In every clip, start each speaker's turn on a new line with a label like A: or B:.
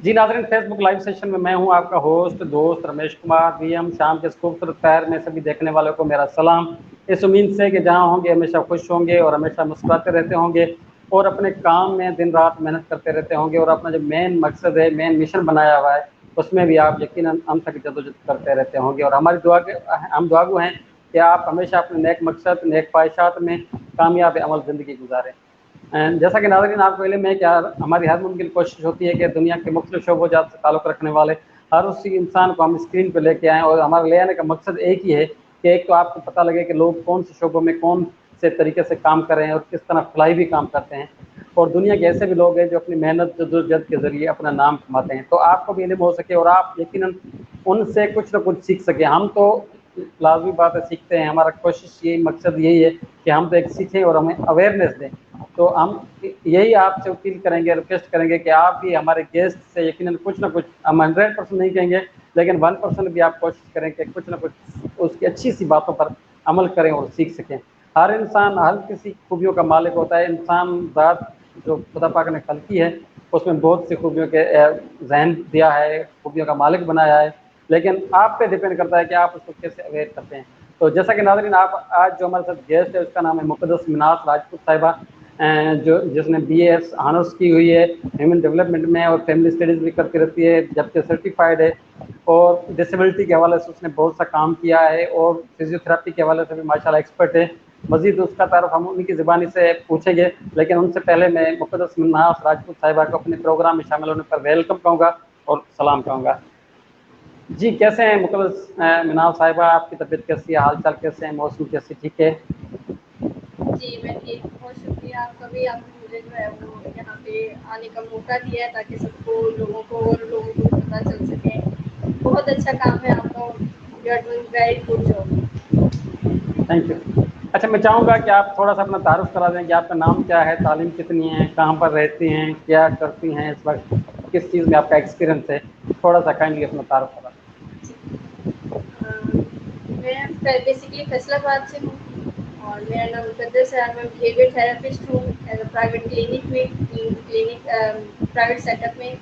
A: جی ناظرین، فیس بک live session میں میں ہوں آپ کا ہوسٹ دوست رمیش کمار وی ایم۔ شام کے اس خوبصورت پیر میں سبھی دیکھنے والوں کو میرا سلام، اس امید سے کہ جہاں ہوں گے ہمیشہ خوش ہوں گے اور ہمیشہ مسکراتے رہتے ہوں گے اور اپنے کام میں دن رات محنت کرتے رہتے ہوں گے، اور اپنا جو مین مقصد ہے، مین مشن بنایا ہوا ہے، اس میں بھی آپ یقیناً ہم تک جدوجہد کرتے رہتے ہوں گے۔ اور ہماری ہم دعاگو ہیں کہ آپ ہمیشہ اپنے نیک مقصد، نیک خواہشات میں کامیاب عمل زندگی گزاریں۔ جیسا کہ ناظرین آپ کو علم ہے کہ ہماری ہر ممکن کوشش ہوتی ہے کہ دنیا کے مختلف شعبوں جات سے تعلق رکھنے والے ہر اسی انسان کو ہم اسکرین پہ لے کے آئیں، اور ہمارے لے آنے کا مقصد ایک ہی ہے کہ ایک تو آپ کو پتہ لگے کہ لوگ کون سے شعبوں میں کون سے طریقے سے کام کر رہے ہیں اور کس طرح فلاحی بھی کام کرتے ہیں، اور دنیا کے ایسے بھی لوگ ہیں جو اپنی محنت جدوجہد کے ذریعے اپنا نام کماتے ہیں، تو آپ کو بھی علم ہو سکے اور آپ یقیناً ان سے کچھ نہ کچھ سیکھ سکیں۔ ہم تو لازمی بات ہے سیکھتے ہیں، ہمارا کوشش یہی مقصد یہی ہے کہ ہم تو ایک سیکھیں اور ہمیں اویئرنیس دیں، تو ہم یہی آپ سے اپیل کریں گے، ریکویسٹ کریں گے کہ آپ بھی ہمارے گیسٹ سے یقیناً کچھ نہ کچھ، ہم 100% نہیں کہیں گے لیکن 1% بھی آپ کوشش کریں کہ کچھ نہ کچھ اس کی اچھی سی باتوں پر عمل کریں اور سیکھ سکیں۔ ہر انسان ہر کسی خوبیوں کا مالک ہوتا ہے، انسان ذات جو خدا پاک نے خلقی ہے اس میں بہت سی خوبیوں کے ذہن دیا ہے، خوبیوں کا مالک بنایا ہے، لیکن آپ پہ ڈپینڈ کرتا ہے کہ آپ اس کو کیسے اویئر کرتے ہیں۔ تو جیسا کہ ناظرین آپ آج جو ہمارے ساتھ گیسٹ ہے اس کا نام ہے مقدس مناس راجپوت صاحبہ، جس نے بی اے ایس آنرس کی ہوئی ہے ہیومن ڈیولپمنٹ میں اور فیملی اسٹڈیز بھی کرتی رہتی ہے، جبکہ سرٹیفائڈ ہے، اور ڈسیبلٹی کے حوالے سے اس نے بہت سا کام کیا ہے، اور فزیوتھراپی کے حوالے سے بھی ماشاء اللہ ایکسپرٹ ہے۔ مزید اس کا تعارف ہم ان کی زبانی سے پوچھیں گے، لیکن ان سے پہلے میں مقدس مناس راجپوت صاحبہ کو اپنے پروگرام میں شامل ہونے پر ویلکم کہوں گا اور سلام کہوں گا۔ جی کیسے ہیں مقدس مناس صاحبہ، آپ کی طبیعت کیسی ہے، حال چال کیسے ہیں، موسم کیسی ٹھیک ہے؟
B: جی میں ٹھیک ہوں، بہت شکریہ آپ کا بھی، آپ نے مجھے جو ہے وہ یہاں پہ آنے کا موقع دیا ہے تاکہ سب کو لوگوں کو اور لوگوں کو پتہ چل سکے۔ بہت اچھا کام ہے آپ کا، you are doing very good job.
A: Thank you. اچھا میں چاہوں گا کہ آپ تھوڑا سا اپنا تعارف کرا دیں کہ آپ کا نام کیا ہے، تعلیم کتنی ہے، کہاں پر رہتی ہیں، کیا کرتی ہیں اس وقت، کس چیز میں آپ کا ایکسپیرینس ہے، تھوڑا سا کائنڈلی اپنا تعارف کرا دیں۔
B: میں بیسکلی فیصل آباد سے ہوں اور میرا نام مقدس ہے، میں بیہیویئر تھراپسٹ ہوں ایز اے پرائیویٹ کلینک میں، پرائیویٹ سیٹ اپ میں،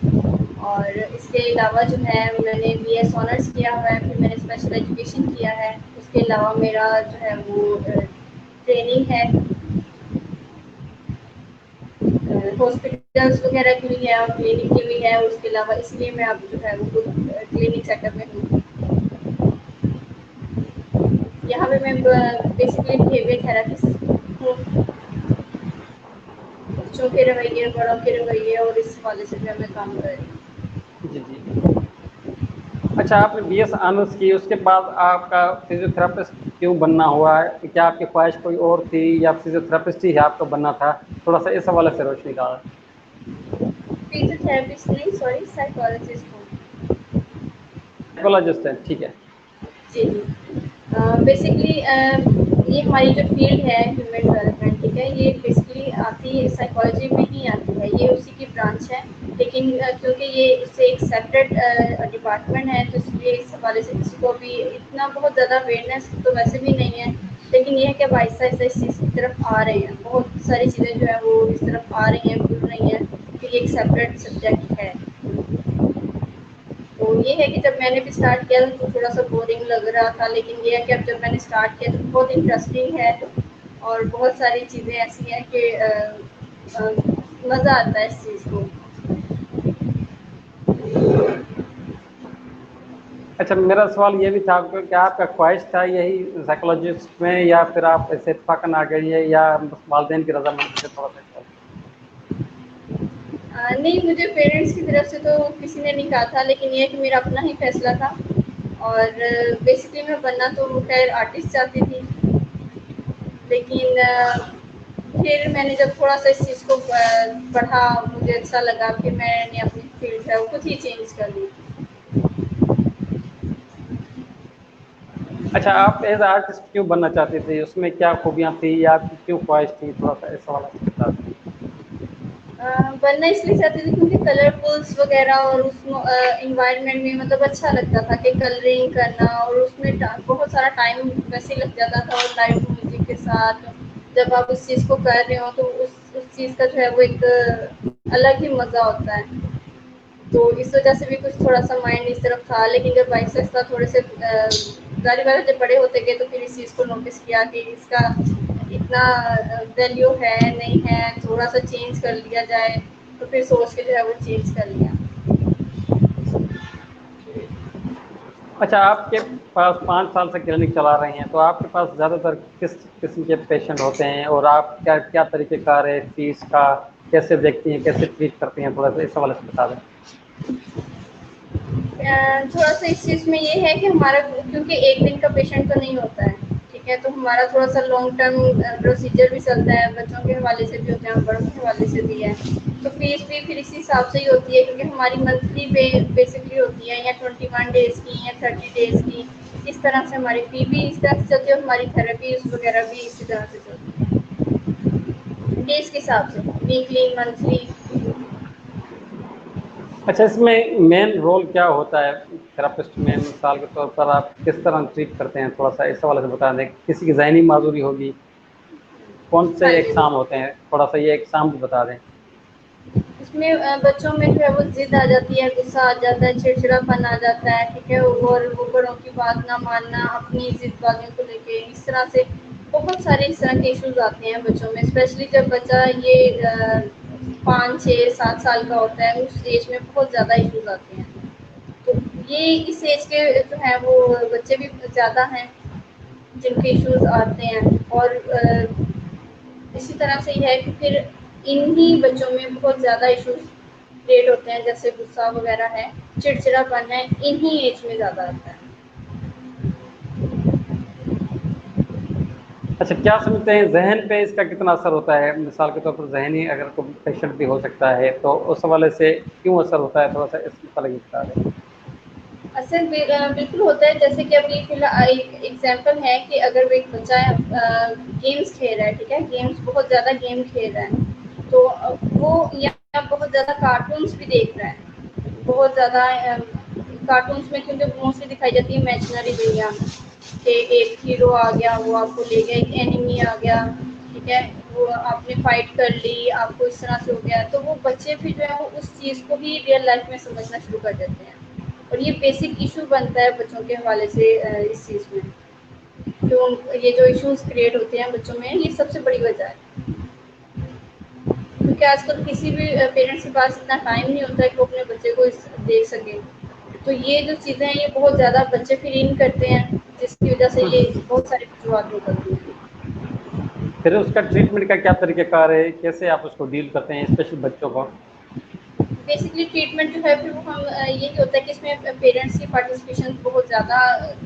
B: اور اس کے علاوہ جو ہے میں نے بی ایس آنرس کیا ہوا ہے، پھر میں نے اسپیشل ایجوکیشن کیا ہے، اس کے علاوہ میرا جو ہے وہ ٹریننگ ہے ہاسپٹلس وغیرہ کی بھی ہے اور کلینک کی بھی ہے، اس کے علاوہ اس لیے میں اب جو ہے وہ کلینک سیٹ اپ میں ہوں۔ یہاں پہ میں بیسکلی بیہیویئر تھراپسٹ ہوں، بچوں کے رویے، بڑوں کے رویے، اور اس حوالے سے جو ہے میں کام کر رہی ہوں۔
A: جی جی، اچھا آپ نے بی ایس آنرس کی، اس کے بعد آپ کا فزیوتھراپسٹ کیوں بننا ہوا ہے؟ کیا آپ کی خواہش کوئی اور تھی یا فزیوتھراپسٹ ہی آپ کو بننا تھا؟ تھوڑا سا اس حوالے سے روشنی ڈالا۔
B: فزیوتھراپسٹ نہیں، سوری، سائیکالوجسٹ ہوں۔
A: سائیکولوجسٹ ہے، ٹھیک ہے۔
B: جی جی، بیسکلی یہ ہماری جو فیلڈ ہے ہیومن ڈیولپمنٹ، ٹھیک ہے، یہ بیسکلی آتی ہے سائیکالوجی میں ہی آتی ہے، یہ اسی کی برانچ ہے، لیکن کیونکہ یہ اس سے ایک سیپریٹ ڈپارٹمنٹ ہے تو اس لیے اس حوالے سے کسی کو بھی اتنا بہت زیادہ اویئرنیس تو ویسے بھی نہیں ہے، لیکن یہ ہے کہ اب آہستہ آہستہ اس چیز کی طرف آ رہے ہیں، بہت ساری چیزیں جو ہیں وہ اس طرف آ رہی ہیں، بھول رہی ہیں کہ یہ ایک سیپریٹ سبجیکٹ ہے۔ تو یہ ہے کہ جب میں نے بھی اسٹارٹ کیا تو تھوڑا سا بورنگ لگ رہا تھا، لیکن یہ ہے کہ اب جب میں نے اسٹارٹ کیا تو بہت انٹرسٹنگ ہے اور بہت ساری چیزیں ایسی ہیں کہ مزہ آتا ہے اس چیز کو۔
A: اچھا میرا سوال یہ بھی تھا آپ کو کہ آپ کا خواہش تھا یہی سائیکولوجسٹ میں، یا پھر آپ ایسے اتفاقاً آ گئی ہے، یا بس والدین کی رضامندی سے تھوڑا سا؟
B: نہیں، مجھے پیرنٹس کی طرف سے تو کسی نے نہیں کہا تھا، لیکن یہ کہ میرا اپنا ہی فیصلہ تھا، اور بیسکلی میں بننا تو خیر آرٹسٹ چاہتی تھی، لیکن پھر میں نے جب تھوڑا سا اس چیز کو پڑھا، مجھے اچھا لگا کہ میں نے اپنی فیلڈ ہے وہ خود ہی چینج کر لی۔
A: اچھا آپ ایز آرٹسٹ کیوں بننا چاہتے تھے؟ اس میں کیا خوبیاں تھیں یا آپ کی کیوں خواہش تھی؟ تھوڑا سا اس حوالے سے بتا دیں۔
B: بننا اس لیے چاہتی تھی کیونکہ کلرفلس وغیرہ اور اس انوائرمنٹ میں مطلب اچھا لگتا تھا کہ کلرنگ کرنا، اور اس میں بہت سارا ٹائم ویسے لگ جاتا تھا، اور لائٹ میوزک کے ساتھ جب آپ اس چیز کو کر رہے ہو تو اس چیز کا جو ہے وہ ایک الگ ہی مزہ ہوتا ہے۔ تو اس وجہ سے بھی کچھ تھوڑا سا مائنڈ اس طرف تھا. لیکن جب آہستہ آہستہ تھوڑے سے ظاہر بات جب بڑے ہوتے گئے تو پھر اس چیز کو نوٹس کیا کہ اس کا اتنا ویلیو ہے نہیں ہے, تھوڑا سا چینج کر لیا جائے, تو پھر سوچ کے جو ہے وہ چینج کر لیا.
A: اچھا, آپ کے پاس 5 سال سے کلینک چلا رہے ہیں, تو آپ کے پاس زیادہ تر کس قسم کے پیشنٹ ہوتے ہیں, اور آپ کیا طریقہ کار ہے فیس کا, کیسے دیکھتی ہیں, کیسے ٹریٹ کرتی ہیں, تھوڑا سا اس حوالے سے بتا دیں.
B: تھوڑا سا اس چیز میں یہ ہے کہ ہمارا کیونکہ ایک دن کا پیشنٹ تو نہیں ہوتا ہے, ٹھیک ہے, تو ہمارا تھوڑا سا لانگ ٹرم پروسیجر بھی چلتا ہے, بچوں کے حوالے سے بھی ہوتا ہے, بڑوں کے حوالے سے بھی ہے. تو فیس بھی پھر اسی حساب سے ہی ہوتی ہے, کیونکہ ہماری منتھلی بیسکلی ہوتی ہے, یا 21 days کی, یا 30 days کی. اس طرح سے ہماری فی بھی اس طرح سے چلتی ہے, اور ہماری تھراپیز وغیرہ بھی اسی طرح سے چلتی ہے ڈیز کے حساب سے, ویکلی, منتھلی.
A: اچھا, اس میں مین رول کیا ہوتا ہے تھراپسٹ میں, مثال کے طور پر آپ کس طرح ٹریٹ کرتے ہیں, تھوڑا سا اس حوالے سے بتا دیں. کسی کی ذہنی معذوری ہوگی, کون سے
B: ہاں جی,
A: اقسام ہوتے ہیں, تھوڑا سا یہ اقسام بھی بتا دیں.
B: اس میں بچوں میں جو ہے وہ ضد آ جاتی ہے, غصہ آ جاتا ہے, چڑچڑا پن آ جاتا ہے, ٹھیک ہے, اور وہ بڑوں کی بات نہ ماننا, اپنی ضد بازیوں کو لے کے, اس طرح سے بہت سارے اس طرح کے ایشوز آتے ہیں بچوں میں, اسپیشلی جب بچہ یہ 5, 6, 7 سال کا ہوتا ہے, اس ایج میں بہت زیادہ ایشوز آتے ہیں. تو یہ اس ایج کے جو ہیں وہ بچے بھی زیادہ ہیں جن کے ایشوز آتے ہیں, اور اسی طرح سے یہ ہے کہ پھر انہی بچوں میں بہت زیادہ ایشوز کریٹ ہوتے ہیں, جیسے غصہ وغیرہ ہے, چڑچڑا پن ہے, انہی ایج میں زیادہ آتا ہے.
A: اچھا, کیا سمجھتے ہیں ذہن پہ اس کا کتنا اثر ہوتا ہے, مثال کے طور پر ذہنی اگر کوئی پیشنٹ بھی ہو سکتا ہے, تو اس حوالے سے کیوں اثر ہوتا ہے, تھوڑا سا اس متعلق بتا دیں.
B: اثر بالکل ہوتا ہے, جیسے کہ ابھی فی الحال ایک ایگزامپل ہے کہ اگر ایک بچہ گیمس کھیل رہا ہے, ٹھیک ہے, گیمس بہت زیادہ گیم کھیل رہا ہے, تو وہ یا بہت زیادہ کارٹونس بھی دیکھ رہا ہے, بہت زیادہ کارٹونس میں, کیونکہ موسٹلی دکھائی جاتی ہے امیجنری دنیا, کہ ایک ہیرو آ گیا, وہ آپ کو لے گیا, ایک اینیمی آ گیا, ٹھیک ہے, وہ آپ نے فائٹ کر لی, آپ کو اس طرح سے ہو گیا, تو وہ بچے بھی جو ہے وہ اس چیز کو بھی ریئل لائف میں سمجھنا شروع کر دیتے ہیں. اور یہ بیسک ایشو بنتا ہے بچوں کے حوالے سے اس چیز میں, جو یہ جو ایشوز کریٹ ہوتے ہیں بچوں میں, یہ سب سے بڑی وجہ ہے. کیونکہ آج کل کسی بھی پیرنٹس کے پاس اتنا ٹائم نہیں ہوتا ہے کہ وہ اپنے بچے کو دیکھ سکے, تو یہ جو چیزیں ہیں یہ بہت زیادہ بچے فیل ان کرتے ہیں, جس کی وجہ سے یہ بہت ساری وجوہات نکلتی ہیں.
A: پھر اس کا ٹریٹمنٹ کا کیا طریقہ کار ہے, کیسے آپ اس کو ڈیل کرتے ہیں, اسپیشل بچوں کو.
B: بیسکلی ٹریٹمنٹ جو ہے پھر وہ ہم یہی ہوتا ہے کہ اس میں پیرنٹس کی پارٹیسپیشن بہت زیادہ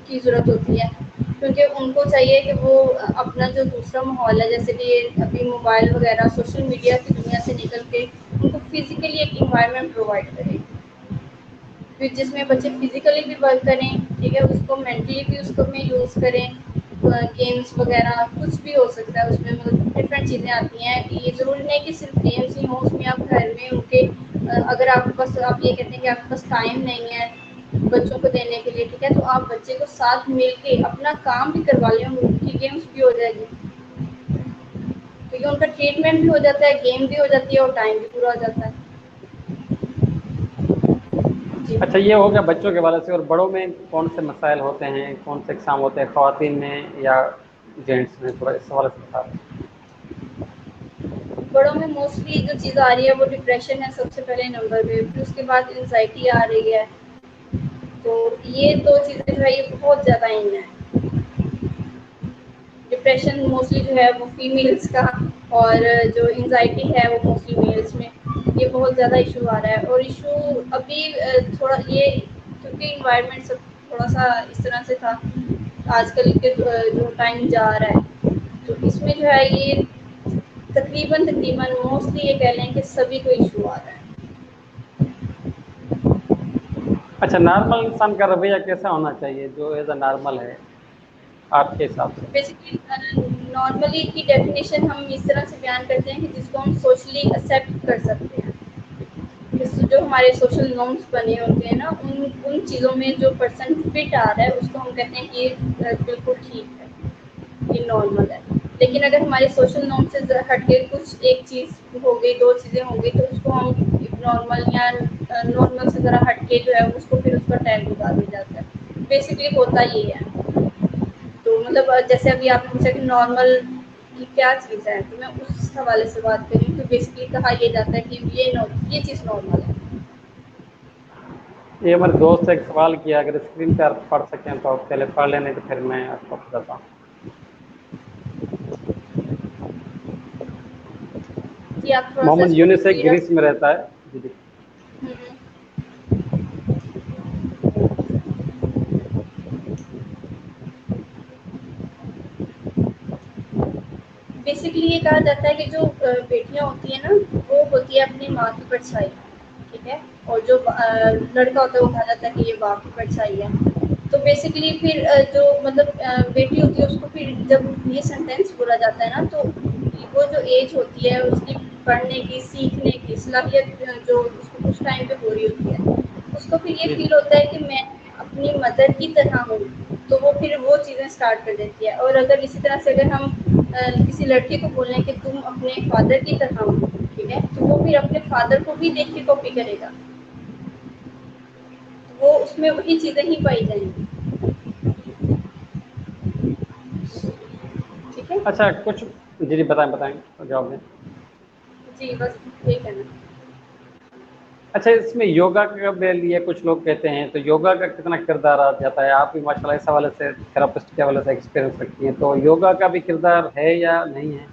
B: کی ضرورت ہوتی ہے, کیونکہ ان کو چاہیے کہ وہ اپنا جو دوسرا ماحول ہے, جیسے کہ ابھی موبائل وغیرہ, سوشل میڈیا کی دنیا سے نکل کے ان کو فزیکلی ایک انوائرمنٹ پرووائڈ کرے, پھر جس میں بچے فزیکلی بھی ورک کریں, ٹھیک ہے, اس کو مینٹلی بھی اس کو میں یوز کریں, گیمس وغیرہ کچھ بھی ہو سکتا ہے, اس میں مطلب ڈفرینٹ چیزیں آتی ہیں. یہ ضروری نہیں کہ صرف گیمس ہی ہوں, اس میں آپ گھر میں ان کے اگر آپ کے پاس, آپ یہ کہتے ہیں کہ آپ کے پاس ٹائم نہیں ہے بچوں کو دینے کے لیے, ٹھیک ہے, تو آپ بچے کو ساتھ مل کے اپنا کام بھی کروا لیں, ان کی گیمس بھی ہو جائے گی, کیونکہ ان کا ٹریٹمنٹ بھی ہو جاتا ہے, گیم بھی ہو جاتی ہے, اور ٹائم بھی پورا ہو جاتا ہے. جی.
A: اچھا, یہ ہو گیا بچوں کے حوالے سے, اور بڑوں میں کون سے مسائل ہوتے ہیں, کون سے اقسام ہوتے ہیں, خواتین میں یا جینٹس میں, تھوڑا اس حوالے سے بتا دیں.
B: بڑوں میں موسٹلی جو چیز آ رہی ہے وہ ڈپریشن ہے سب سے پہلے نمبر پہ, پھر اس کے بعد انزائٹی آ رہی ہے, تو یہ دو چیزیں جو ہے یہ بہت زیادہ ان ہیں. ڈپریشن موسٹلی جو ہے وہ فیمیلس کا, اور جو انزائٹی ہے وہ موسٹلی میلس میں, یہ بہت زیادہ ایشو آ رہا ہے. اور ایشو ابھی تھوڑا یہ کیونکہ انوائرمنٹ سب تھوڑا سا اس طرح سے تھا, آج کل کے جو ٹائم جا رہا ہے, تو اس میں جو ہے یہ تقریباً موسٹلی یہ کہہ لیں کہ سبھی کو ایشو آ رہا ہے.
A: اچھا, نارمل انسان کا رویہ کیسا ہونا چاہیے, جو ایز اے نارمل ہے آپ کے حساب سے.
B: بیسکلی نارملی کی ڈیفینیشن ہم اس طرح سے بیان کرتے ہیں کہ جس کو ہم سوشلی ایکسیپٹ کر سکتے ہیں, جو ہمارے سوشل نارمس بنے ہوتے ہیں نا, ان چیزوں میں جو پرسن فٹ آ رہا ہے اس کو ہم کہتے ہیں کہ یہ بالکل ٹھیک ہے, یہ نارمل ہے. لیکن اگر ہمارے سوشل نارم سے ہٹ کے کچھ ایک چیز ہو گئی, دو چیزیں ہوں گئی, تو اس کو ہم نارمل یا نارمل سے ذرا ہٹ کے جو ہے اس کو پھر اس کا ٹیگ لگا دیا جاتا ہے. بیسکلی ہوتا یہ ہے. تو مطلب جیسے ابھی آپ نے پوچھا کہ نارمل کی کیا چیز ہے, تو میں اس حوالے سے بات کری ہوں. تو بیسکلی کہا یہ جاتا ہے کہ یہ چیز نارمل ہے.
A: یہ ہمارے دوست سے ایک سوال کیا, اگر اسکرین پہ آپ پڑھ سکیں تو آپ پہلے پڑھ لینے, تو پھر میں آپ کو بتاتا ہوں.
B: جی آپ تھوڑا سا
A: محمد
B: اس کو
A: یونس ہے,
B: اسپیڈ
A: گریس میں رہتا ہے. جی جی.
B: بیسکلی یہ کہا جاتا ہے کہ جو بیٹیاں ہوتی ہیں نا, وہ ہوتی ہے اپنی ماں کی پرچھائی, ٹھیک ہے, اور جو لڑکا ہوتا ہے وہ کہا جاتا ہے کہ یہ باپ کی پرچھائی ہے. تو بیسکلی پھر جو مطلب بیٹی ہوتی ہے اس کو پھر جب یہ سینٹینس بولا جاتا ہے نا, تو وہ جو ایج ہوتی ہے اس کی پڑھنے کی, سیکھنے کی صلاحیت جو اس کو کچھ ٹائم پہ پوری ہوتی ہے, اس کو پھر یہ
A: جی جی.
B: فیل ہوتا ہے کہ میں اپنی مدر کی طرح ہوں. تو وہ پھر وہ چیزیں اسٹارٹ کر دیتی ہے. اور اگر اسی طرح سے اگر ہم کسی لڑکی کو بولیں کہ تم اپنے فادر کی طرح ہو, ٹھیک ہے, تو وہ پھر اپنے فادر کو بھی دیکھ کے کاپی کرے گا. وہ اس میں وہی چیزیں ہی پائی جائیں گی. ٹھیک ہے.
A: اچھا کچھ, جی جی بتائیں جواب دیں.
B: جی بس ٹھیک ہے نا.
A: اچھا اس میں یوگا کا بھی لیے کچھ لوگ کہتے ہیں, تو یوگا کا کتنا کردار آ جاتا ہے؟ آپ بھی ماشاء اللہ اس حوالے سے تھراپسٹ کے حوالے سے ایکسپیرینس رکھتی ہیں, تو یوگا کا بھی کردار ہے یا نہیں ہے؟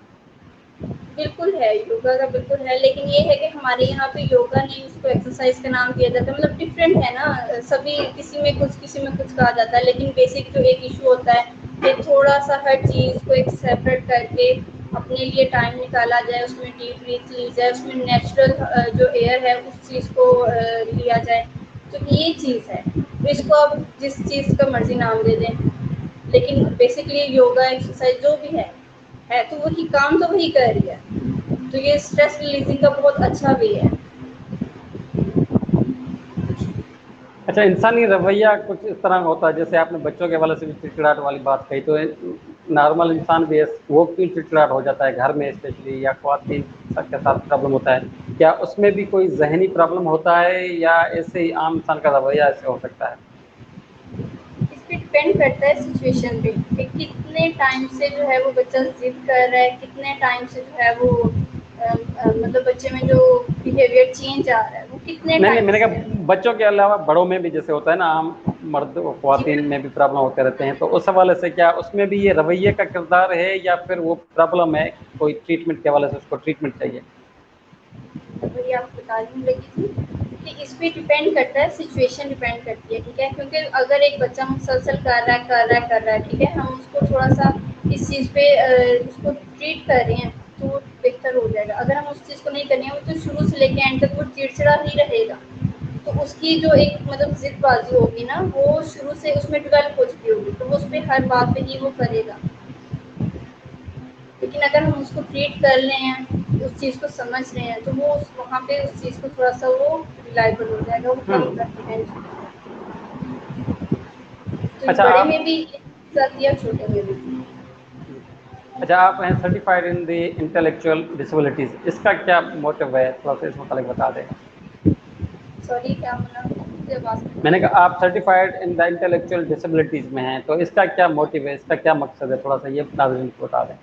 B: بالکل ہے, یوگا کا بالکل ہے, لیکن یہ ہے کہ ہمارے یہاں پہ یوگا نہیں, اس کو ایکسرسائز کا نام دیا جاتا ہے. مطلب ڈفرینٹ ہے نا, سبھی کسی میں کچھ کہا جاتا ہے. لیکن بیسک جو ایک ایشو ہوتا ہے کہ تھوڑا سا ہر چیز کو ایک سیپریٹ کر کے اپنے لیے ٹائم نکالا جائے, اس میں ڈیپ بریتھ لی جائے, اس میں نیچرل جو ایئر ہے اس چیز کو لیا جائے. تو یہ چیز ہے, اس کو آپ جس چیز کا مرضی نام دے دیں, لیکن بیسکلی یوگا ایکسرسائز جو بھی ہے تو وہی کام تو وہی کر رہی ہے. تو یہ اسٹریس ریلیزنگ کا بہت اچھا بھی ہے.
A: اچھا انسانی رویہ کچھ اس طرح ہوتا ہے, جیسے آپ نے بچوں کے حوالے سے بھی چڑچڑاہٹ والی بات کہی, تو نارمل انسان بھی وہ کیوں چڑچڑاہٹ ہو جاتا ہے گھر میں اسپیشلی, یا خواتین کے ساتھ پرابلم ہوتا ہے, کیا اس میں بھی کوئی ذہنی پرابلم ہوتا ہے, یا ایسے ہی عام انسان کا رویہ ایسے ہو سکتا ہے؟
B: اس پہ ڈپینڈ کرتا ہے سچویشن پہ, کہ کتنے ٹائم سے جو ہے وہ بچہ ضد کر رہا ہے, کتنے ٹائم سے جو ہے وہ مطلب بچے میں جو بیہیویئر چینج آ رہا ہے وہ کتنے
A: نہیں نہیں,
B: ٹائم
A: میں نے
B: سے ہے.
A: کہا بچوں کے علاوہ بڑوں میں بھی جیسے ہوتا ہے نا, عام مرد و
B: جی
A: خواتین میں بھی پرابلم ہوتے رہتے ہیں, تو اس حوالے سے کیا اس میں بھی یہ رویے کا کردار ہے, یا پھر وہ پرابلم ہے کوئی ٹریٹمنٹ کے حوالے سے اس کو ٹریٹمنٹ چاہیے؟
B: وہی آپ کو تعلیم لگی تھی کہ اس پہ ڈپینڈ کرتا ہے, سچویشن ڈپینڈ کرتی ہے, ٹھیک ہے. کیونکہ اگر ایک بچہ مسلسل کر رہا ہے, ٹھیک ہے, ہم اس کو تھوڑا سا اس چیز پہ اس کو ٹریٹ کر رہے ہیں تو وہ بہتر ہو جائے گا. اگر ہم اس چیز کو نہیں کریں گے تو شروع سے لے کے اینڈ تک وہ چڑچڑا ہی رہے گا. تو اس کی جو ایک مطلب ضد بازی ہوگی نا, وہ شروع سے اس میں ڈیولپ ہو چکی ہوگی, تو وہ اس پہ ہر بات پہ ہی وہ کرے گا. لیکن اگر ہم اس کو ٹریٹ کر رہے ہیں, اس چیز کو سمجھ رہے ہیں, تو وہ وہاں پہ اس چیز کو تھوڑا سا وہ ریلائبل ہو جائے گا, وہ کم کر. تو
A: اچھا
B: بڑے
A: آپ,
B: میں بھی آتی ہے, چھوٹے میں بھی.
A: اچھا آپ ہیں سرٹیفائڈ ان دی انٹلیکچوئل ڈسیبلٹیز, اس کا کیا موٹو ہے, تھوڑا سا اس متعلق بتا دیں.
B: سوری کیا بولا مجھے آواز نہیں
A: میں نے
B: آئی.
A: کہا آپ certified in the intellectual disabilities میں ہیں, تو اس کا کیا موٹو ہے, اس کا کیا مقصد ہے, تھوڑا سا یہ ناظرین کو بتا دیں.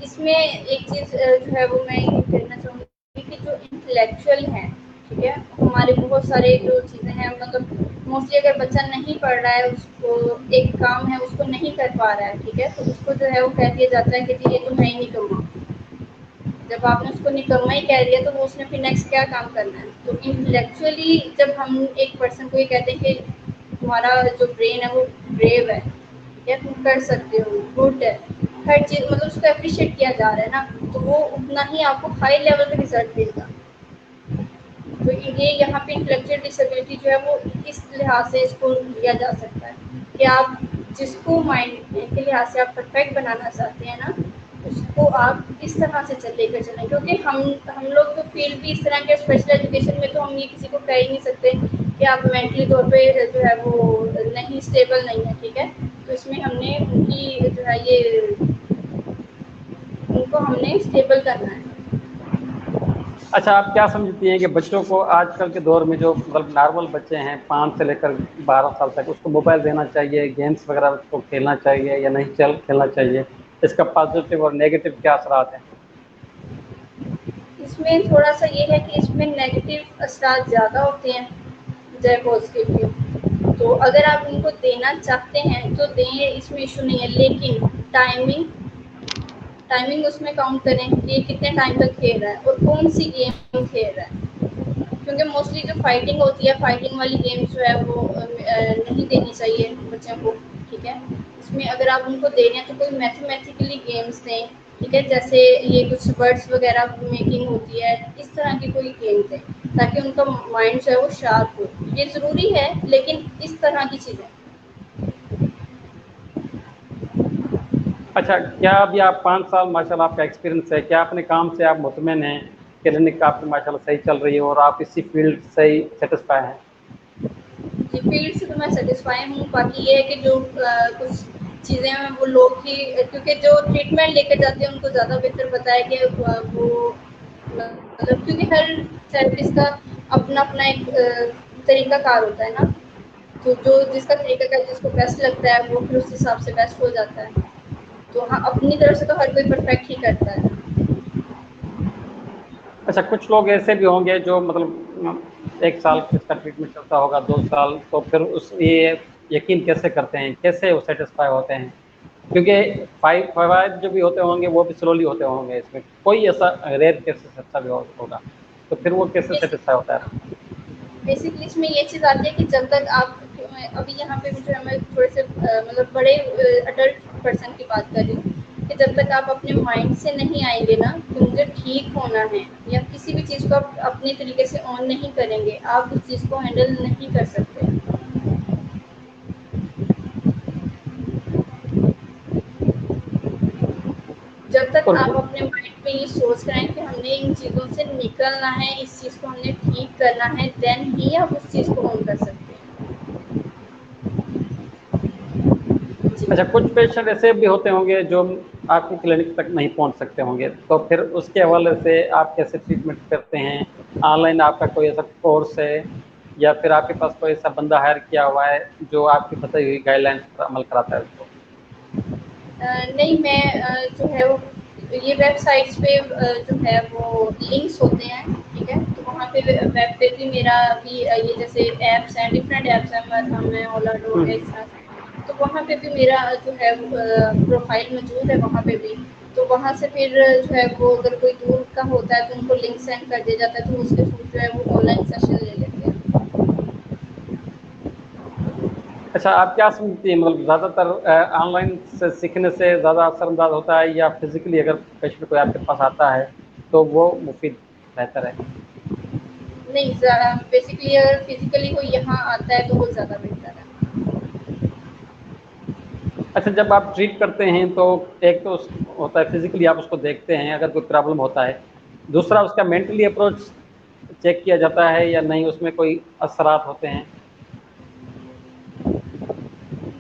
B: اس میں ایک چیز جو ہے وہ میں یہ کہنا چاہوں گی کہ جو انٹلیکچوئل ہیں, ٹھیک ہے, ہمارے بہت سارے جو چیزیں ہیں, مطلب موسٹلی اگر بچہ نہیں پڑھ رہا ہے, اس کو ایک کام ہے اس کو نہیں کر پا رہا ہے, ٹھیک ہے, تو اس کو جو ہے وہ کہہ دیا جاتا ہے کہ یہ تم ہے ہی نہیں کرنا. جب آپ نے اس کو نکما ہی کہہ دیا, تو وہ اس نے پھر نیکسٹ کیا کام کرنا ہے. تو انٹلیکچولی جب ہم ایک پرسن کو یہ کہتے ہیں کہ تمہارا جو برین ہے وہ بریو ہے, یا تم کر سکتے ہو, گڈ ہے, ہر چیز مطلب اس کو اپریشیٹ کیا جا رہا ہے نا, تو وہ اتنا ہی آپ کو ہائی لیول پہ ریزلٹ دے گا. تو یہ یہاں پہ انٹلیکچوئل ڈسیبلٹی جو ہے وہ اس لحاظ سے اس کو لیا جا سکتا ہے کہ آپ جس کو مائنڈ کے لحاظ سے آپ پرفیکٹ بنانا چاہتے ہیں نا, اس کو آپ اس طرح سے لے کر چلیں. کیونکہ ہم لوگ تو فیلڈ بھی اس طرح کے اسپیشل ایجوکیشن میں تو ہم یہ کسی کو کہہ ہی نہیں سکتے کہ آپ مینٹلی طور پہ جو ہے وہ نہیں اسٹیبل نہیں ہے, ٹھیک ہے. تو اس میں ہم نے ان کی جو ہے ان کو ہم نے اسٹیبل کرنا ہے.
A: اچھا، آپ کیا سمجھتی ہیں کہ بچوں کو آج کل کے دور میں جو مطلب نارمل بچے ہیں 5 سے لے کر 12 سال تک، اس کو موبائل دینا چاہیے، گیمس وغیرہ اس کو کھیلنا چاہیے یا نہیں کھیلنا چاہیے؟ اس کا پازیٹیو اور نیگیٹو کیا اثرات ہیں؟
B: اس میں تھوڑا سا یہ ہے کہ اس میں نیگیٹو اثرات زیادہ ہوتے ہیں جائے پازیٹیو کے، تو اگر آپ ان کو دینا چاہتے ہیں تو دیں، اس میں ایشو نہیں ہے، لیکن ٹائمنگ اس میں کاؤنٹ کریں کہ یہ کتنے ٹائم تک کھیل رہا ہے اور کون سی گیم کھیل رہا ہے، کیونکہ موسٹلی جو فائٹنگ ہوتی ہے، فائٹنگ والی گیمس جو ہے وہ نہیں دینی چاہیے بچوں کو، ٹھیک ہے؟ اس میں اگر آپ ان کو دے رہے ہیں تو کوئی میتھمیٹیکلی گیمس دیں، ٹھیک ہے؟ جیسے یہ کچھ ورڈس وغیرہ میکنگ ہوتی ہے، اس طرح کی کوئی گیمس دیں تاکہ ان کا مائنڈ جو ہے وہ شارپ ہو، یہ ضروری ہے لیکن اس طرح کی چیزیں۔
A: اچھا، کیا ابھی آپ 5 سال ماشاء اللہ آپ کا ایکسپیرینس ہے، کیا اپنے کام سے آپ مطمئن ہیں؟ کلینک آپ کی ماشاء اللہ صحیح چل رہی ہے اور آپ اسی فیلڈ سے ہی سیٹسفائی ہیں؟
B: جی، فیلڈ سے تو میں سیٹسفائی ہوں، باقی یہ ہے کہ جو کچھ چیزیں ہیں وہ لوگ ہی، کیونکہ جو ٹریٹمنٹ لے کے جاتے ہیں ان کو زیادہ بہتر پتہ ہے کہ وہ مطلب، کیونکہ ہر تھراپسٹ کا اپنا اپنا ایک طریقہ کار ہوتا ہے نا، تو جو جس کا طریقہ کار جس کو بیسٹ لگتا ہے وہ پھر اس حساب سے بیسٹ ہو جاتا ہے، تو ہاں اپنی طرف سے تو ہر کوئی پرفیکٹ ہی کرتا ہے۔
A: اچھا، کچھ لوگ ایسے بھی ہوں گے جو مطلب 1 سال اس کا ٹریٹمنٹ چلتا ہوگا، 2 سال، تو پھر یہ یقین کیسے کرتے ہیں، کیسے وہ سیٹسفائی ہوتے ہیں؟ کیونکہ فوائد جو بھی ہوتے ہوں گے وہ بھی سلولی ہوتے ہوں گے، اس میں کوئی ایسا ریئر کیسز اچھا بھی ہوگا، تو پھر وہ کیسے سیٹسفائی ہوتا ہے؟
B: بیسکلی اس میں یہ چیز آتی ہے کہ جب تک آپ، ابھی یہاں پہ جو ہے میں تھوڑے سے مطلب بڑے اڈلٹ پرسن کی بات کر رہی ہوں، کہ جب تک آپ اپنے مائنڈ سے نہیں آئیں گے نا کہ مجھے ٹھیک ہونا ہے، یا کسی بھی چیز کو آپ اپنے طریقے سے آن نہیں کریں گے، آپ اس چیز کو ہینڈل نہیں کر سکتے۔ جب تک
A: اور
B: آپ اپنے مائنڈ میں یہ سوچ رہے ہیں کہ ہم نے ان چیزوں سے نکلنا ہے، اس چیز کو ہم نے ٹھیک کرنا ہے، دین ہی آپ اس چیز کو آن کر سکتے ہیں۔ جی،
A: اچھا، کچھ پیشنٹ ایسے بھی ہوتے ہوں گے جو آپ کی کلینک تک نہیں پہنچ سکتے ہوں گے، تو پھر اس کے حوالے سے آپ کیسے ٹریٹمنٹ کرتے ہیں؟ آن لائن آپ کا کوئی ایسا کورس ہے یا پھر آپ کے پاس کوئی ایسا بندہ ہائر کیا ہوا ہے جو آپ کی بتائی ہوئی گائیڈ لائنس پر عمل کراتا ہے اس کو؟
B: نہیں، میں جو ہے وہ یہ ویب سائٹس پہ جو ہے وہ لنکس ہوتے ہیں، ٹھیک ہے؟ تو وہاں پہ ویب پہ بھی میرا بھی یہ جیسے ایپس ہیں، ڈفرینٹ ایپس ہیں، مرہم ہے، اولا ڈور ہے، اس طرح سے، تو وہاں پہ بھی میرا جو ہے پروفائل موجود ہے وہاں پہ بھی، تو وہاں سے پھر جو ہے وہ اگر کوئی دور کا ہوتا ہے تو ان کو لنک سینڈ کر دیا جاتا ہے، تو اس کے تھرو جو ہے وہ آن لائن سیشن لے لیتے ہیں۔
A: اچھا، آپ کیا سمجھتی ہیں مطلب زیادہ تر آن لائن سے سیکھنے سے زیادہ اثر انداز ہوتا ہے یا فزیکلی اگر پیشنٹ کوئی آپ کے پاس آتا ہے تو وہ مفید بہتر ہے؟
B: نہیں، بیسکلی اگر فزیکلی کوئی یہاں آتا ہے تو وہ زیادہ بہتر ہے۔
A: اچھا، جب آپ ٹریٹ کرتے ہیں تو ایک تو ہوتا ہے فزیکلی آپ اس کو دیکھتے ہیں اگر کوئی پرابلم ہوتا ہے، دوسرا اس کا مینٹلی اپروچ چیک کیا جاتا ہے یا نہیں، اس میں کوئی اثرات ہوتے ہیں؟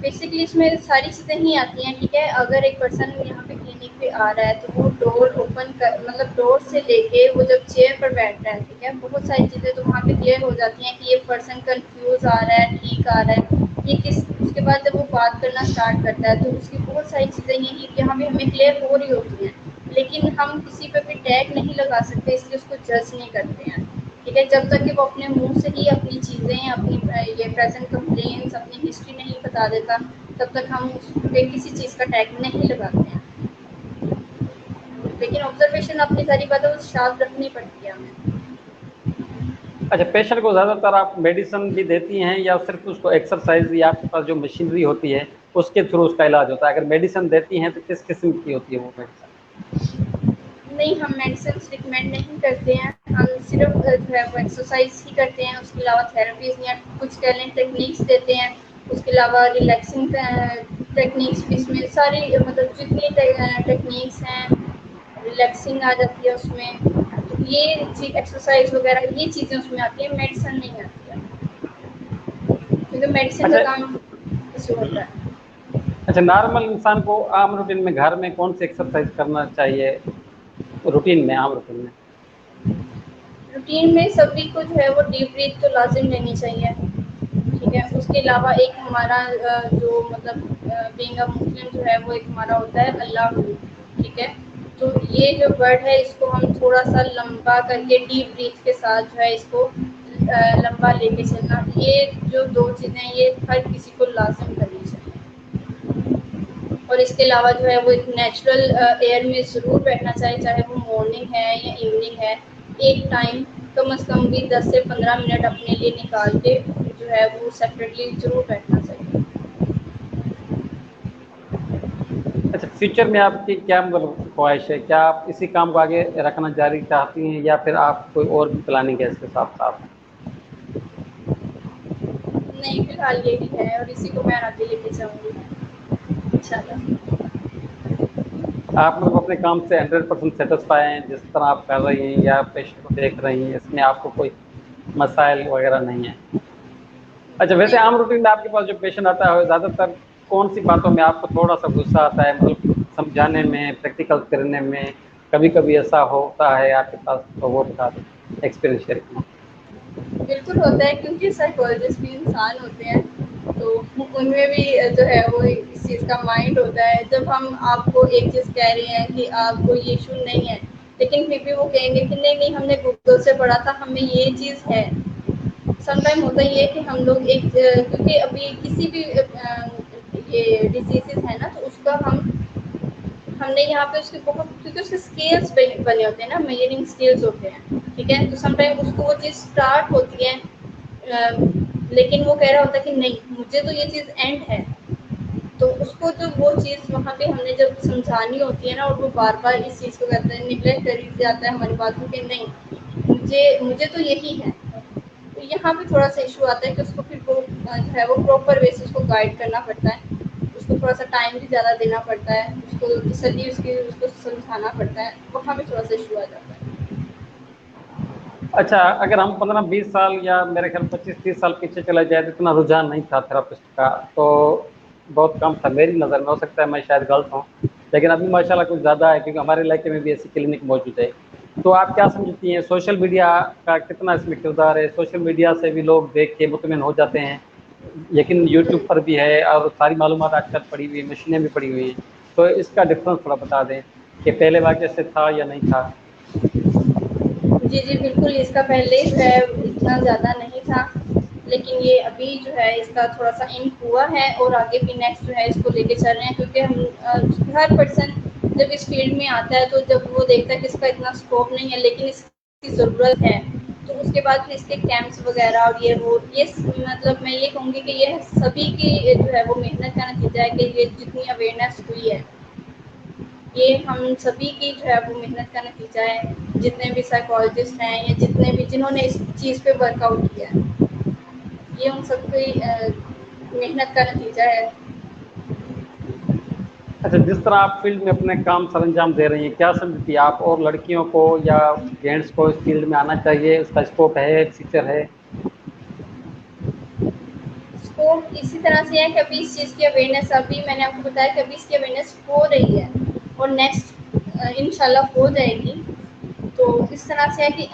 B: بیسکلی اس میں ساری چیزیں ہی آتی ہیں، ٹھیک ہے؟ اگر ایک پرسن یہاں پہ کلینک پہ آ رہا ہے تو وہ ڈور اوپن کر، مطلب ڈور سے لے کے وہ جب چیئر پر بیٹھتا ہے، ٹھیک ہے، بہت ساری چیزیں تو وہاں پہ کلیئر ہو جاتی ہیں کہ یہ پرسن کنفیوز آ رہا ہے، ٹھیک آ رہا ہے، یہ کس، اس کے بعد جب وہ بات کرنا اسٹارٹ کرتا ہے تو اس کی بہت ساری چیزیں یہاں پہ ہمیں کلیئر ہو رہی ہوتی ہیں، لیکن ہم کسی پہ بھی ٹیگ نہیں لگا سکتے، اس لیے اس کو جج نہیں کرتے ہیں، ٹھیک ہے؟ جب تک کہ وہ اپنے منہ سے ہی اپنی چیزیں، اپنی یہ پریزنٹ کمپلینس، اپنی ہسٹری نہیں بتا دیتا، تب تک ہم اس پہ کسی چیز کا ٹیگ نہیں لگاتے ہیں، لیکن آبزرویشن اپنی ساری باتیں شارپ رکھنی پڑتی ہے ہمیں۔
A: اچھا، پیشنٹ کو زیادہ تر آپ میڈیسن بھی دیتی ہیں یا صرف اس کو ایکسرسائز یا آپ کے پاس جو مشینری ہوتی ہے اس کے تھرو اس کا علاج ہوتا ہے؟ اگر میڈیسن دیتی ہیں تو کس قسم کی ہوتی ہے وہ میڈیسن؟
B: نہیں، ہم میڈیسنس ریکمینڈ نہیں کرتے ہیں، ہم صرف جو ہے وہ ایکسرسائز ہی کرتے ہیں، اس کے علاوہ تھراپیز یا کچھ کہہ لیں ٹیکنیکس دیتے ہیں، اس کے علاوہ ریلیکسنگ ٹیکنیکس بھی، اس میں ساری مطلب جتنی ٹیکنیکس ہیں ریلیکسنگ آ جاتی ہے اس میں، تو یہ ایکسرسائز وغیرہ یہ چیزیں اس میں آتی ہیں، میڈیسن نہیں آتی ہے، کیونکہ میڈیسن کا
A: اچھا
B: کام اس سے ہوتا ہے۔
A: اچھا، نارمل انسان کو عام روٹین میں گھر میں کون سی ایکسرسائز کرنا چاہیے؟ روٹین میں، عام روٹین میں
B: روٹین میں سبھی کو جو ہے وہ ڈیپ بریتھ تو لازم لینی چاہیے، ٹھیک ہے. اس کے علاوہ ایک ہمارا جو مطلب بینگ اے مسلم جو ہے وہ ایک ہمارا ہوتا ہے اللہ، ٹھیک ہے. تو یہ جو ورڈ ہے اس کو ہم تھوڑا سا لمبا کر کے ڈیپ بریتھ کے ساتھ جو ہے اس کو لمبا لے کے چلنا، یہ جو دو چیزیں یہ ہر کسی کو لازم کرنی چاہیے. اور اس کے علاوہ جو ہے وہ ایک نیچرل ایئر میں ضرور بیٹھنا چاہیے، چاہے وہ مارننگ ہے یا ایوننگ ہے. ایک ٹائم کم از کم بھی 10 سے 15 منٹ اپنے لیے نکال کے جو ہے وہ سیپریٹلی ضرور بیٹھنا چاہیے.
A: اچھا، فیوچر میں آپ کی کیا مطلب خواہش ہے؟ کیا آپ اسی کام کو آگے رکھنا جاری چاہتی ہیں یا پھر آپ کوئی اور بھی پلاننگ ہے اس کے ساتھ ساتھ؟
B: نہیں، فی الحال یہی ہے اور اسی کو میں آگے لے کے جاؤں گی انشاءاللہ.
A: آپ مطلب اپنے کام سے 100% سیٹسفائی ہیں جس طرح آپ کر رہی ہیں یا پیشے کو دیکھ رہی ہیں، اس میں آپ کو کوئی مسائل وغیرہ نہیں ہیں؟ اچھا، ویسے
B: نہیں.
A: عام روٹین میں آپ کے پاس جو پیشنٹ آتا ہے زیادہ تر کون سی باتوں میں آپ کو تھوڑا سا غصہ آتا ہے، مطلب سمجھانے میں، پریکٹیکل کرنے میں؟ کبھی کبھی ایسا ہوتا ہے آپ کے پاس تو وہ بتا دیں، ایکسپیرینس شیئر کیجیے.
B: بالکل ہوتا ہے، کیونکہ سائیکالوجسٹ بھی انسان ہوتے ہیں تو ان میں بھی جو ہے وہ اس چیز کا مائنڈ ہوتا ہے. جب ہم آپ کو ایک چیز کہہ رہے ہیں کہ آپ کو یہ ایشو نہیں ہے، لیکن پھر بھی وہ کہیں گے کہ نہیں نہیں ہم نے گوگل سے پڑھا تھا ہمیں یہ چیز ہے. سم ٹائم ہوتا ہی ہے کہ ہم لوگ ایک کیونکہ ابھی کسی بھی یہ ڈیزیزز ہے نا تو اس کا ہم نے یہاں پہ اس کے بہت، کیونکہ اس کے اسکیلس بنے ہوتے ہیں نا، میجرنگ اسکیلس ہوتے ہیں، ٹھیک ہے. تو سم ٹائم اس کو وہ چیز اسٹارٹ ہوتی ہے لیکن وہ کہہ رہا ہوتا ہے کہ نہیں مجھے تو یہ چیز اینڈ ہے. تو اس کو جو وہ چیز وہاں پہ ہم نے جب سمجھانی ہوتی ہے نا اور وہ بار بار اس چیز کو کرتے ہیں، نگلیکٹ کر جاتا ہے ہماری باتوں کہ نہیں مجھے تو یہی ہے. تو یہاں پہ تھوڑا سا ایشو آتا ہے کہ اس کو پھر وہ جو ہے وہ پراپر وے سے اس کو گائڈ کرنا پڑتا ہے. اس کو تھوڑا سا ٹائم بھی زیادہ دینا پڑتا ہے، اس کو تسلی اس کو سمجھانا پڑتا ہے. وہاں پہ تھوڑا سا ایشو آ جاتا ہے.
A: اچھا، اگر ہم 15-20 سال یا میرے خیال 25-30 سال پیچھے چلا جائے تو اتنا رجحان نہیں تھا تھراپسٹ کا، تو بہت کم تھا میری نظر میں. ہو سکتا ہے میں شاید غلط ہوں، لیکن ابھی ماشاءاللہ کچھ زیادہ ہے کیونکہ ہمارے علاقے میں بھی ایسی کلینک موجود ہے. تو آپ کیا سمجھتی ہیں سوشل میڈیا کا کتنا اس میں کردار ہے؟ سوشل میڈیا سے بھی لوگ دیکھ کے مطمئن ہو جاتے ہیں، لیکن یوٹیوب پر بھی ہے اور ساری معلومات آج کل پڑی ہوئی ہیں، مشینیں بھی پڑی ہوئی ہیں. تو اس کا ڈفرنس تھوڑا بتا دیں کہ پہلے واقعے سے تھا یا نہیں تھا.
B: جی جی بالکل، اس کا پہلے جو ہے اتنا زیادہ نہیں تھا، لیکن یہ ابھی جو ہے اس کا تھوڑا سا ان ہوا ہے اور آگے بھی نیکسٹ جو ہے اس کو لے کے چل رہے ہیں. کیونکہ ہم ہر پرسن جب اس فیلڈ میں آتا ہے تو جب وہ دیکھتا ہے کہ اس کا اتنا اسکوپ نہیں ہے لیکن اس کی ضرورت ہے، تو اس کے بعد پھر اس کے کیمپس وغیرہ اور یہ مطلب میں یہ کہوں گی کہ یہ سبھی کی جو ہے وہ محنت کا نتیجہ ہے کہ یہ جتنی اویئرنیس ہوئی ہے یہ ہم سبھی کی جو ہے وہ محنت کا نتیجہ ہے. جتنے بھی سائیکالوجسٹ ہیں یا جتنے بھی جنہوں نے اس چیز پہ ورک آؤٹ کیا ہے، یہ ان سب کی محنت کا نتیجہ ہے.
A: اچھا، جس طرح آپ فیلڈ میں اپنے کام سر انجام دے رہی ہیں، کیا سمجھتی ہیں آپ اور لڑکیوں کو یا جینٹس کو اس فیلڈ میں آنا چاہیے؟ اس کا اسکوپ ہے، فیچر ہے؟
B: اسکوپ اسی طرح سے ہے کہ ابھی اس چیز کی اویئرنیس، ابھی میں نے آپ کو بتایا کہ ابھی اس کی اویئرنیس ہو رہی ہے اور نیکسٹ انشاءاللہ ہو جائے گی. تو اس طرح سے ہے کہ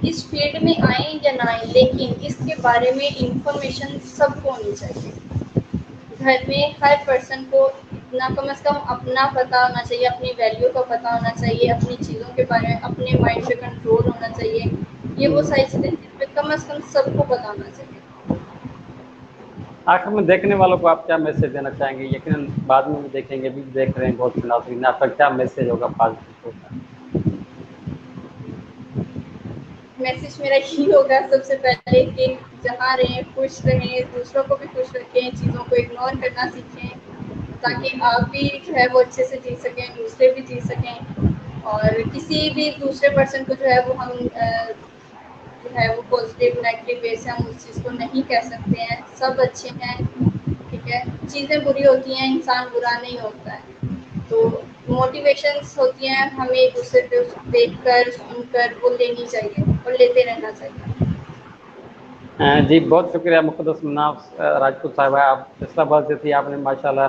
B: اس فیلڈ میں آئیں یا نہ آئیں لیکن اس کے بارے میں انفارمیشن سب کو ہونی چاہیے. گھر میں ہر پرسن کو اتنا کم از کم اپنا پتہ ہونا چاہیے، اپنی ویلیو کا پتہ ہونا چاہیے، اپنی چیزوں کے بارے میں اپنے مائنڈ پہ کنٹرول ہونا چاہیے. یہ وہ ساری چیزیں جن پہ کم از کم سب کو پتہ ہونا چاہیے.
A: آخر میں دیکھنے والوں کو آپ کیا میسج دینا چاہیں گے؟ یقیناً بعد میں بھی دیکھیں گے، بھی دیکھ رہے ہیں بہت سے ناظرین، آپ کا کیا میسج ہوگا پازیٹیو ہوگا؟
B: میسج میرا یہی ہوگا سب سے پہلے کہ جہاں رہیں خوش رہیں، دوسروں کو بھی خوش رکھیں، چیزوں کو اگنور کرنا سیکھیں تاکہ آپ بھی جو ہے وہ اچھے سے جی سکیں، دوسرے بھی جی سکیں. اور کسی بھی دوسرے پرسن کو جو ہے وہ ہم جو ہے وہ پازیٹیو نیگیٹو وے سے ہم اس چیز کو نہیں کہہ سکتے ہیں. سب اچھے ہیں، ٹھیک ہے. چیزیں بری ہوتی ہیں، انسان برا نہیں ہوتا ہے. تو موٹیویشنس ہوتی ہیں ہمیں ایک دوسرے پہ دیکھ کر سن کر وہ لینی چاہیے اور لیتے رہنا چاہیے.
A: جی بہت شکریہ مقدس مناف راجپوت صاحبہ، آپ فیصلہ آباد سے تھی، آپ نے ماشاءاللہ